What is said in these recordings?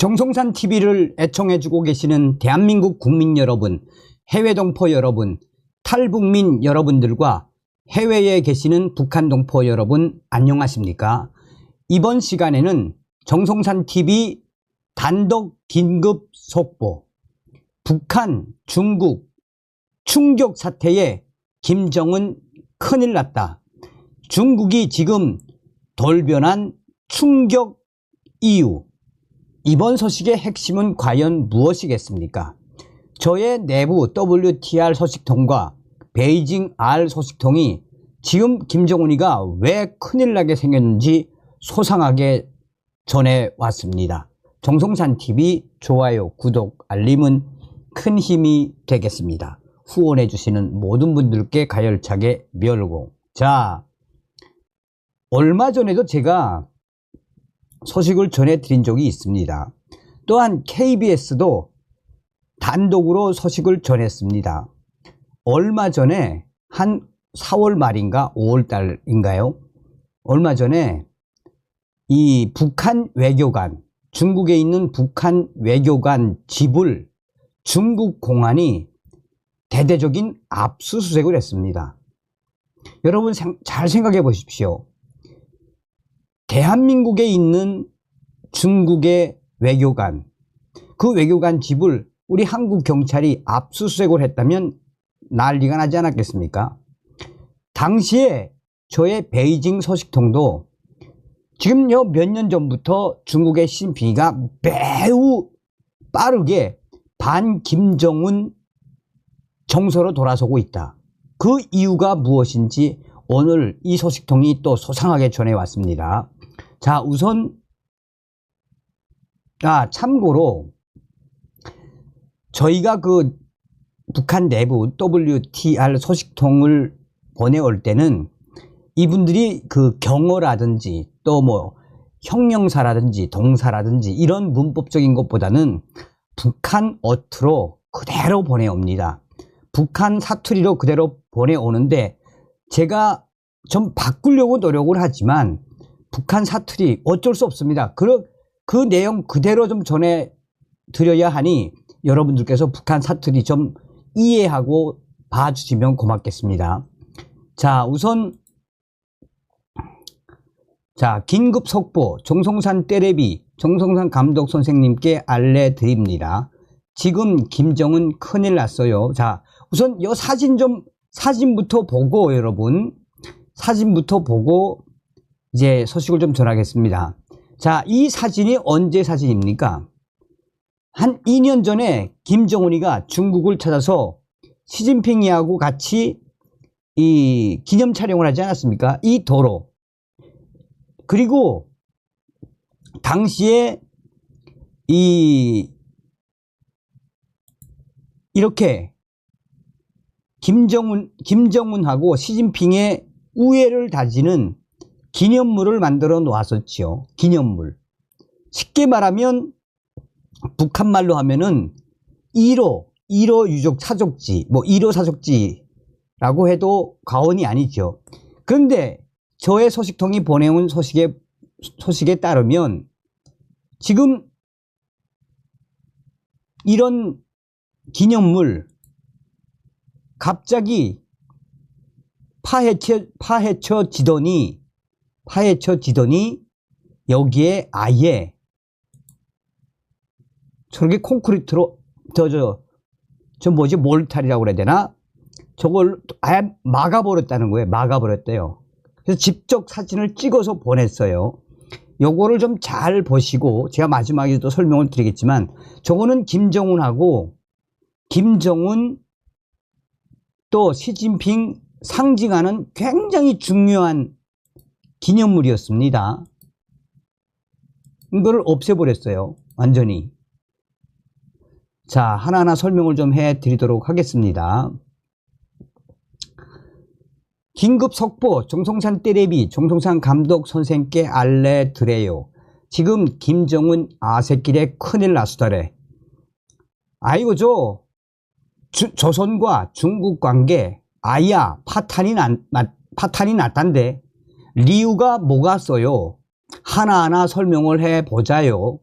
정성산 TV를 애청해주고 계시는 대한민국 국민 여러분, 해외 동포 여러분, 탈북민 여러분들과 해외에 계시는 북한 동포 여러분 안녕하십니까? 이번 시간에는 정성산 TV 단독 긴급 속보, 북한, 중국 충격 사태에 김정은 큰일 났다. 중국이 지금 돌변한 충격 이유. 이번 소식의 핵심은 과연 무엇이겠습니까? 저의 내부 WTR 소식통과 베이징 R 소식통이 지금 김정은이가 왜 큰일 나게 생겼는지 소상하게 전해왔습니다. 정성산TV 좋아요, 구독, 알림은 큰 힘이 되겠습니다. 후원해주시는 모든 분들께 가열차게 멸공. 자, 얼마 전에도 제가 소식을 전해드린 적이 있습니다. 또한 KBS도 단독으로 소식을 전했습니다. 얼마 전에 한 4월 말인가 5월 달인가요? 얼마 전에 이 북한 외교관, 중국에 있는 북한 외교관 집을 중국 공안이 대대적인 압수수색을 했습니다. 여러분 잘 생각해 보십시오. 대한민국에 있는 중국의 외교관, 그 외교관 집을 우리 한국 경찰이 압수수색을 했다면 난리가 나지 않았겠습니까? 당시에 저의 베이징 소식통도 지금요 몇 년 전부터 중국의 시진핑이가 매우 빠르게 반 김정은 정서로 돌아서고 있다. 그 이유가 무엇인지 오늘 이 소식통이 또 소상하게 전해왔습니다. 자, 우선 참고로 저희가 그 북한 내부 WTR 소식통을 보내올 때는 이분들이 그 경어라든지 또 뭐 형용사라든지 동사라든지 이런 문법적인 것보다는 북한 어투로 그대로 보내옵니다. 북한 사투리로 그대로 보내오는데 제가 좀 바꾸려고 노력을 하지만 북한 사투리 어쩔 수 없습니다. 그 내용 그대로 좀 전해드려야 하니 여러분들께서 북한 사투리 좀 이해하고 봐주시면 고맙겠습니다. 자, 우선 긴급 속보, 정성산 떼레비, 정성산 감독 선생님께 알려드립니다. 지금 김정은 큰일 났어요. 자, 우선 이 사진부터 보고 여러분, 사진부터 보고 이제 소식을 좀 전하겠습니다. 자, 이 사진이 언제 사진입니까? 한 2년 전에 김정은이가 중국을 찾아서 시진핑이하고 같이 이 기념 촬영을 하지 않았습니까? 이 도로. 그리고 당시에 이렇게 김정은하고 시진핑의 우애를 다지는 기념물을 만들어 놓았었지요. 기념물. 쉽게 말하면 북한말로 하면은 1호 유적 사족지, 뭐 1호 사족지라고 해도 과언이 아니죠. 그런데 저의 소식통이 보내온 소식에 따르면 지금 이런 기념물 갑자기 파헤쳐지더니 여기에 아예 저렇게 콘크리트로 몰탈이라고 그래야 되나? 저걸 아예 막아버렸다는 거예요. 막아버렸대요. 그래서 직접 사진을 찍어서 보냈어요. 요거를 좀 잘 보시고 제가 마지막에 또 설명을 드리겠지만 저거는 김정은하고 김정은 또 시진핑 상징하는 굉장히 중요한 기념물이었습니다. 이걸 없애버렸어요. 완전히. 자, 하나하나 설명을 좀 해드리도록 하겠습니다. 긴급 속보, 정성산 떼레비, 정성산 감독 선생께 알려드려요. 지금 김정은 아새끼래 큰일 났수다래. 아이고 조선과 중국 관계 아야 파탄이 났단데 이유가 뭐가 써요? 하나하나 설명을 해보자요.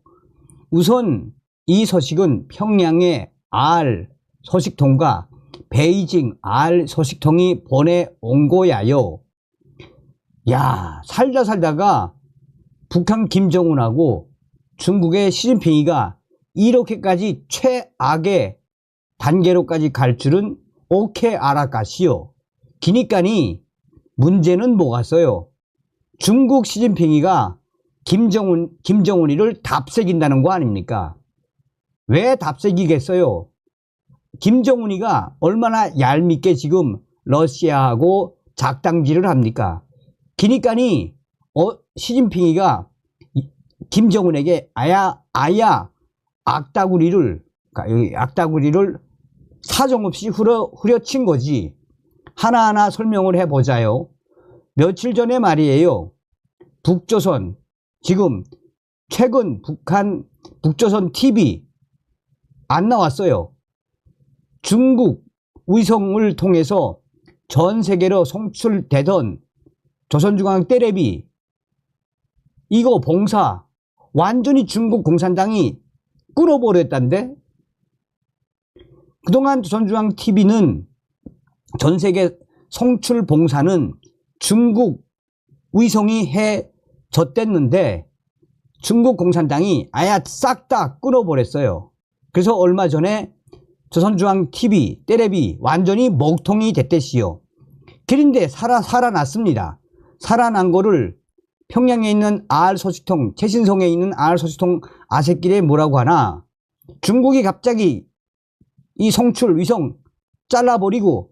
우선 이 소식은 평양의 R 소식통과 베이징 R 소식통이 보내온 거야요. 야, 살다가 북한 김정은하고 중국의 시진핑이가 이렇게까지 최악의 단계로까지 갈 줄은 오케 알아가시오. 기니까니 문제는 뭐겠어요? 중국 시진핑이가 김정은이를 답새긴다는 거 아닙니까? 왜 답새기겠어요? 김정은이가 얼마나 얄밉게 지금 러시아하고 작당질을 합니까? 기니까니 시진핑이가 김정은에게 아야 악다구리를 사정없이 후려친 거지. 하나하나 설명을 해보자요. 며칠 전에 말이에요. 북조선, 지금 최근 북조선 TV 안 나왔어요. 중국 위성을 통해서 전 세계로 송출되던 조선중앙 텔레비 이거 봉사 완전히 중국 공산당이 끊어버렸단데. 그동안 조선중앙 TV는 전 세계 송출 봉사는 중국 위성이 해줬댔는데 중국 공산당이 아예 싹 다 끊어버렸어요. 그래서 얼마 전에 조선중앙 TV, 텔레비 완전히 먹통이 됐댔시요. 그런데 살아났습니다. 살아난 거를 평양에 있는 R소식통, 최신성에 있는 R소식통 아새끼리 뭐라고 하나, 중국이 갑자기 이 송출 위성 잘라버리고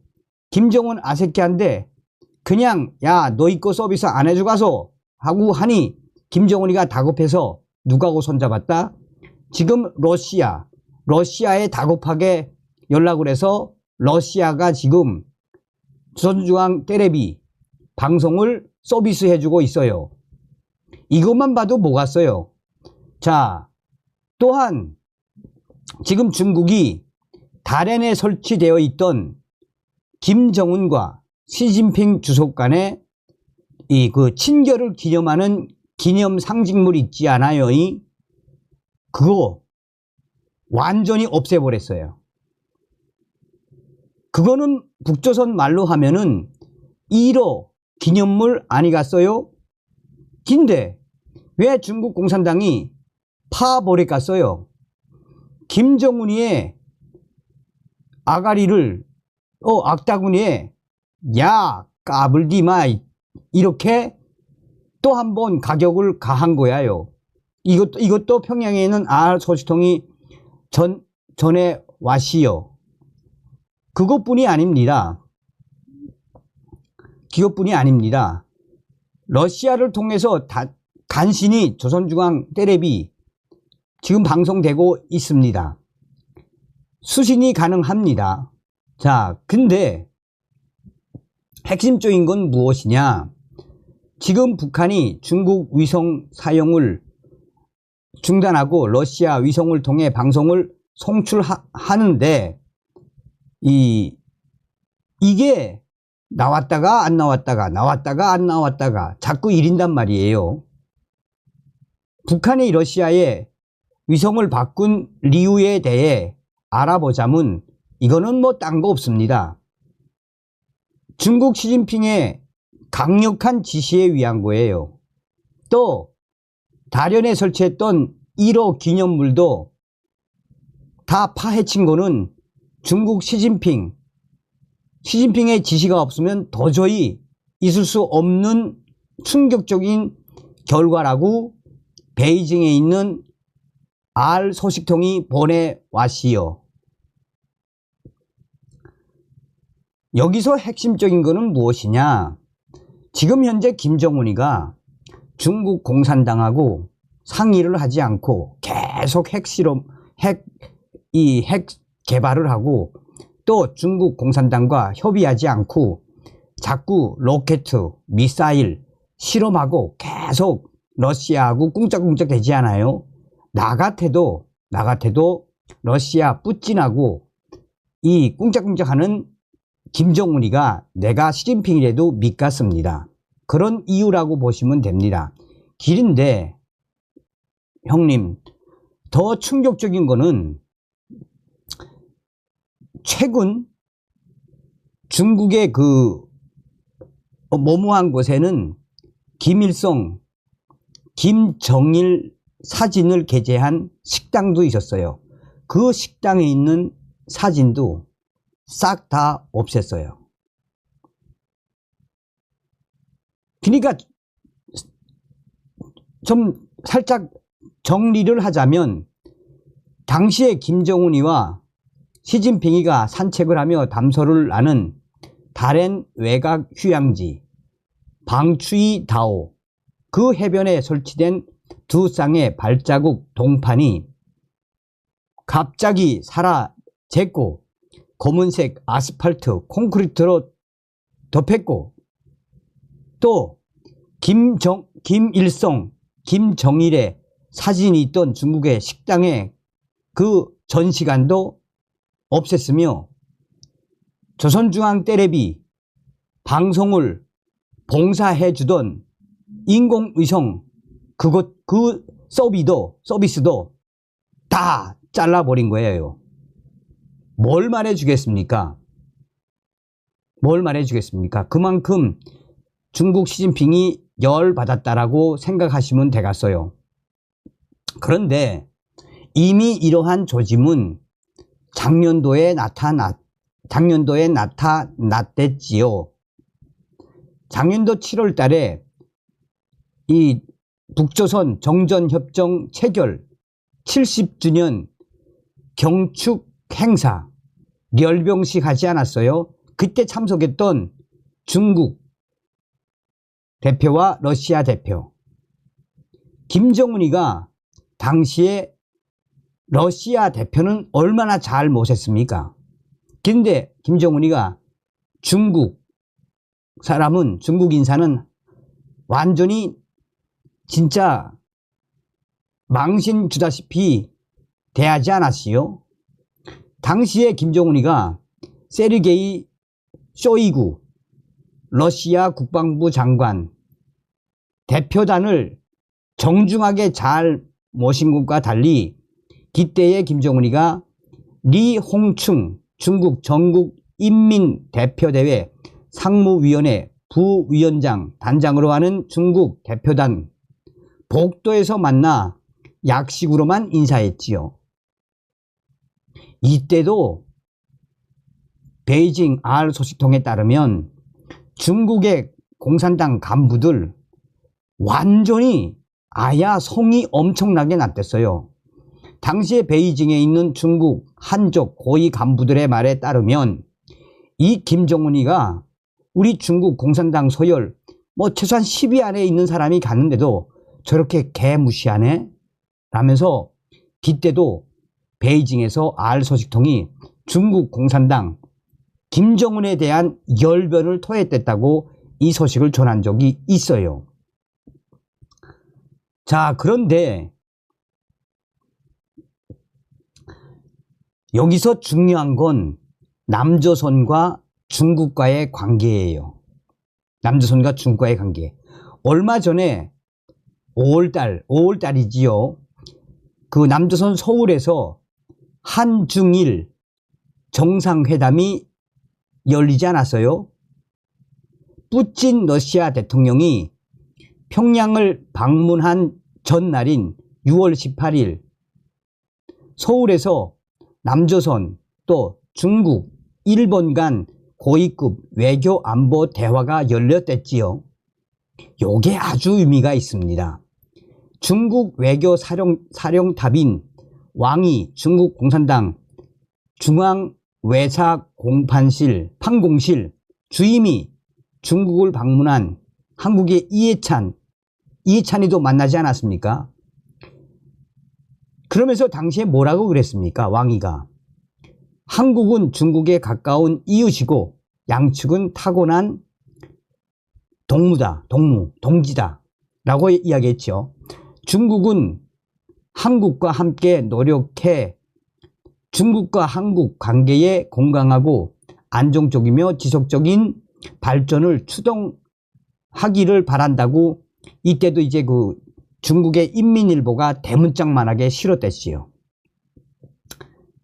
김정은 아새끼한테 그냥 야 너희 거 서비스 안 해주가서 하고 하니 김정은이가 다급해서 누가고 손잡았다? 지금 러시아에 다급하게 연락을 해서 러시아가 지금 조선중앙 텔레비 방송을 서비스 해주고 있어요. 이것만 봐도 뭐겠어요? 자, 또한 지금 중국이 달엔에 설치되어 있던 김정은과 시진핑 주석 간의 그 친결을 기념하는 기념 상징물 있지 않아요? 그거 완전히 없애버렸어요. 그거는 북조선 말로 하면은 1호 기념물 아니겠어요? 근데 왜 중국 공산당이 파버렸겠어요? 김정은이의 아가리를 악다구니에 야 까불디마 이렇게 또 한 번 가격을 가한 거야요. 이것도 평양에 있는 R소식통이 전에 왔시요. 그것뿐이 아닙니다. 러시아를 통해서 간신히 조선중앙 텔레비 지금 방송되고 있습니다. 수신이 가능합니다. 자, 근데 핵심적인 건 무엇이냐? 지금 북한이 중국 위성 사용을 중단하고 러시아 위성을 통해 방송을 송출하는데 이게 나왔다가 안 나왔다가 자꾸 이른단 말이에요. 북한이 러시아에 위성을 바꾼 이유에 대해 알아보자면 이거는 뭐 딴 거 없습니다. 중국 시진핑의 강력한 지시에 의한 거예요. 또 달연에 설치했던 1호 기념물도 다 파헤친 거는 중국 시진핑의 지시가 없으면 도저히 있을 수 없는 충격적인 결과라고 베이징에 있는 R소식통이 보내왔시요. 여기서 핵심적인 거는 무엇이냐? 지금 현재 김정은이가 중국 공산당하고 상의를 하지 않고 계속 핵 개발을 하고 또 중국 공산당과 협의하지 않고 자꾸 로켓, 미사일 실험하고 계속 러시아하고 꿍짝꿍짝 되지 않아요? 나 같아도 러시아 뿌찐하고 이 꿍짝꿍짝하는 김정은이가 내가 시진핑이라도 믿겠습니다. 그런 이유라고 보시면 됩니다. 길인데 형님 더 충격적인 거는 최근 중국의 그 모모한 곳에는 김일성, 김정일 사진을 게재한 식당도 있었어요. 그 식당에 있는 사진도 싹 다 없앴어요. 그러니까 좀 살짝 정리를 하자면 당시에 김정은이와 시진핑이가 산책을 하며 담소를 나눈 다롄 외곽 휴양지 방추이 다오, 그 해변에 설치된 두 쌍의 발자국 동판이 갑자기 사라졌고 검은색 아스팔트 콘크리트로 덮였고, 또 김일성, 김정일의 사진이 있던 중국의 식당의 그 전시관도 없앴으며 조선중앙 텔레비 방송을 봉사해 주던 인공위성 그 서비스도 다 잘라버린 거예요. 뭘 말해주겠습니까? 뭘 말해주겠습니까? 그만큼 중국 시진핑이 열받았다라고 생각하시면 되겠어요. 그런데 이미 이러한 조짐은 작년도에 나타났댔지요. 작년도 7월 달에 이 북조선 정전협정 체결 70주년 경축 행사 멸병식 하지 않았어요? 그때 참석했던 중국 대표와 러시아 대표, 김정은이가 당시에 러시아 대표는 얼마나 잘 모셨습니까? 근데 김정은이가 중국 사람은, 중국 인사는 완전히 진짜 망신 주다시피 대하지 않았지요. 당시에 김정은이가 세르게이 쇼이구 러시아 국방부 장관 대표단을 정중하게 잘 모신 것과 달리 그때의 김정은이가 리홍충 중국 전국인민대표대회 상무위원회 부위원장 단장으로 하는 중국 대표단 복도에서 만나 약식으로만 인사했지요. 이때도 베이징 R 소식통에 따르면 중국의 공산당 간부들 완전히 아야 성이 엄청나게 났댔어요. 당시에 베이징에 있는 중국 한족 고위 간부들의 말에 따르면 이 김정은이가 우리 중국 공산당 서열 최소한 10위 안에 있는 사람이 갔는데도 저렇게 개무시하네? 라면서 그때도 베이징에서 R 소식통이 중국 공산당 김정은에 대한 열변을 토했댔다고 이 소식을 전한 적이 있어요. 자, 그런데 여기서 중요한 건 남조선과 중국과의 관계예요. 남조선과 중국과의 관계. 얼마 전에 5월달이지요. 그 남조선 서울에서 한중일 정상회담이 열리지 않았어요? 푸틴 러시아 대통령이 평양을 방문한 전날인 6월 18일 서울에서 남조선 또 중국, 일본 간 고위급 외교 안보 대화가 열렸댔지요. 요게 아주 의미가 있습니다. 중국 외교 사령탑인 왕이 중국 공산당 중앙외사공판실 주임이 중국을 방문한 한국의 이해찬이도 만나지 않았습니까? 그러면서 당시에 뭐라고 그랬습니까? 왕이가 한국은 중국에 가까운 이웃이고 양측은 타고난 동지다 라고 이야기했죠. 중국은 한국과 함께 노력해 중국과 한국 관계에 건강하고 안정적이며 지속적인 발전을 추동하기를 바란다고 이때도 이제 그 중국의 인민일보가 대문짝만하게 실었댔지요.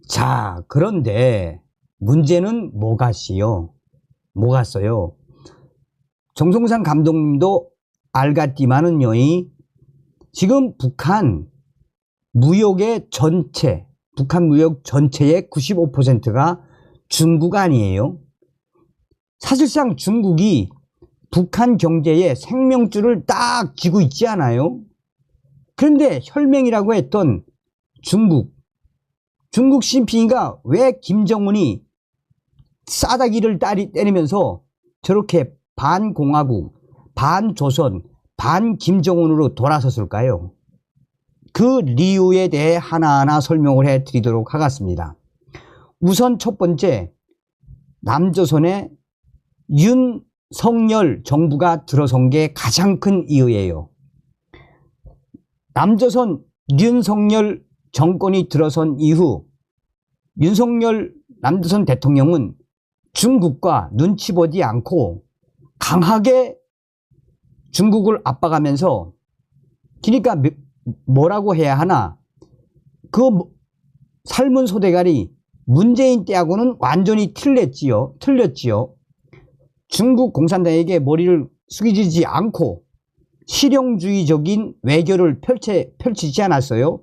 자, 그런데 문제는 뭐가시요? 뭐갔어요? 정성상 감독님도 알갔디만은요, 지금 북한 무역의 전체, 북한 무역 전체의 95%가 중국 아니에요? 사실상 중국이 북한 경제의 생명줄을 딱 쥐고 있지 않아요? 그런데 혈맹이라고 했던 중국 시진핑이가 왜 김정은이 싸다기를 때리면서 저렇게 반공화국, 반조선, 반김정은으로 돌아섰을까요? 그理由에 대해 하나하나 설명을 해 드리도록 하겠습니다. 우선 첫 번째, 남조선의 윤석열 정부가 들어선 게 가장 큰 이유예요. 남조선 윤석열 정권이 들어선 이후 윤석열 남조선 대통령은 중국과 눈치 보지 않고 강하게 중국을 압박하면서, 그러니까 뭐라고 해야 하나, 그 삶은 소대가리 문재인 때하고는 완전히 틀렸지요. 중국 공산당에게 머리를 숙이지 않고 실용주의적인 외교를 펼치지 않았어요.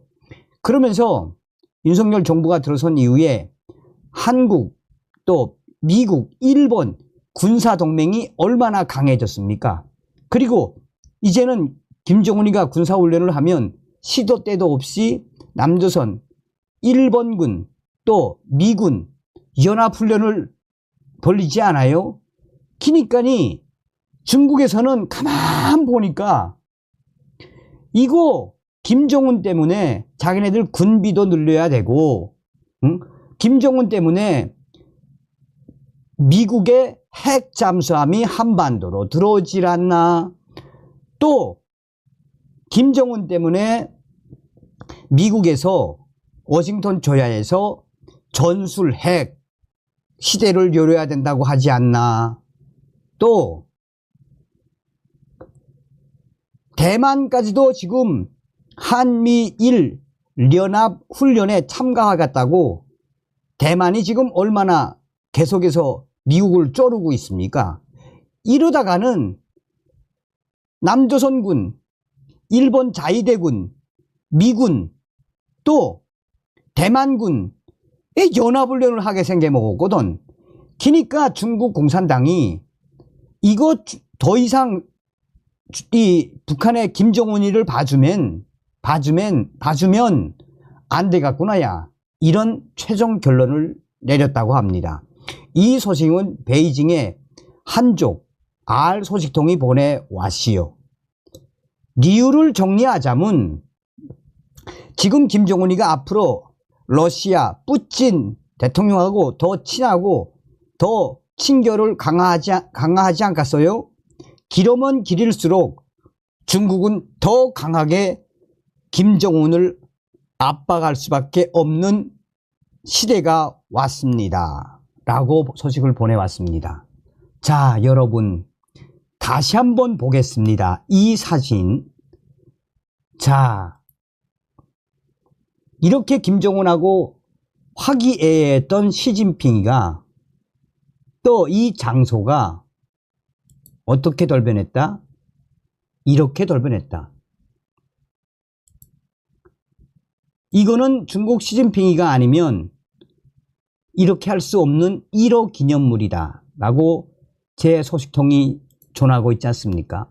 그러면서 윤석열 정부가 들어선 이후에 한국, 또 미국, 일본 군사동맹이 얼마나 강해졌습니까? 그리고 이제는 김정은이가 군사훈련을 하면 시도 때도 없이 남조선, 일본군, 또 미군 연합훈련을 벌리지 않아요? 그러니까니 중국에서는 가만 보니까 이거 김정은 때문에 자기네들 군비도 늘려야 되고, 김정은 때문에 미국의 핵 잠수함이 한반도로 들어오질 않나, 또 김정은 때문에 미국에서 워싱턴 조야에서 전술 핵 시대를 열어야 된다고 하지 않나, 또 대만까지도 지금 한미일 연합훈련에 참가하겠다고 대만이 지금 얼마나 계속해서 미국을 쪼르고 있습니까? 이러다가는 남조선군, 일본 자위대군, 미군, 또 대만군의 연합훈련을 하게 생겨먹었거든. 그러니까 중국 공산당이 이거 더 이상 이 북한의 김정은이를 봐주면 안 되겠구나야, 이런 최종 결론을 내렸다고 합니다. 이 소식은 베이징에 한족 알 소식통이 보내왔시요. 이유를 정리하자면 지금 김정은이가 앞으로 러시아 푸틴 대통령하고 더 친하고 더 친교를 강화하지 않겠어요? 길으면 길일수록 중국은 더 강하게 김정은을 압박할 수밖에 없는 시대가 왔습니다. 라고 소식을 보내왔습니다. 자, 여러분 다시 한번 보겠습니다. 이 사진. 자, 이렇게 김정은하고 화기애애했던 시진핑이가 또 이 장소가 어떻게 돌변했다? 이렇게 돌변했다. 이거는 중국 시진핑이가 아니면 이렇게 할 수 없는 1호 기념물이다 라고 제 소식통이 전하고 있지 않습니까?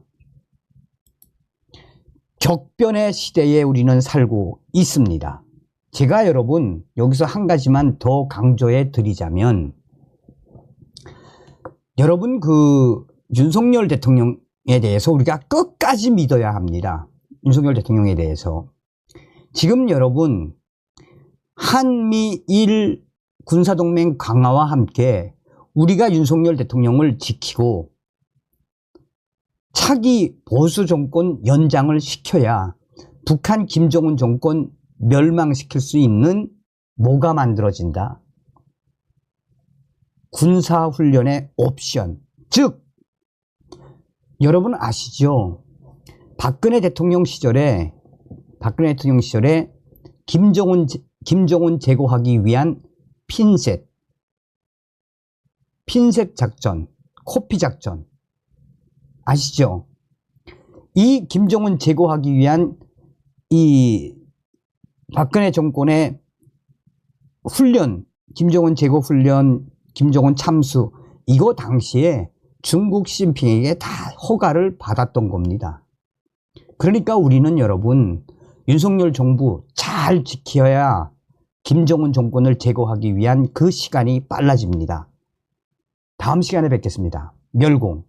격변의 시대에 우리는 살고 있습니다. 제가 여러분 여기서 한 가지만 더 강조해 드리자면, 여러분 그 윤석열 대통령에 대해서 우리가 끝까지 믿어야 합니다. 윤석열 대통령에 대해서. 지금 여러분 한미일 군사동맹 강화와 함께 우리가 윤석열 대통령을 지키고 차기 보수 정권 연장을 시켜야 북한 김정은 정권 멸망시킬 수 있는 뭐가 만들어진다? 군사훈련의 옵션. 즉 여러분 아시죠? 박근혜 대통령 시절에 박근혜 대통령 시절에 김정은 제거하기 위한 핀셋 작전, 코피 작전 아시죠? 이 김정은 제거하기 위한 이 박근혜 정권의 훈련, 김정은 제거 훈련, 김정은 참수, 이거 당시에 중국 시진핑에게 다 허가를 받았던 겁니다. 그러니까 우리는 여러분, 윤석열 정부 잘 지켜야 김정은 정권을 제거하기 위한 그 시간이 빨라집니다. 다음 시간에 뵙겠습니다. 멸공.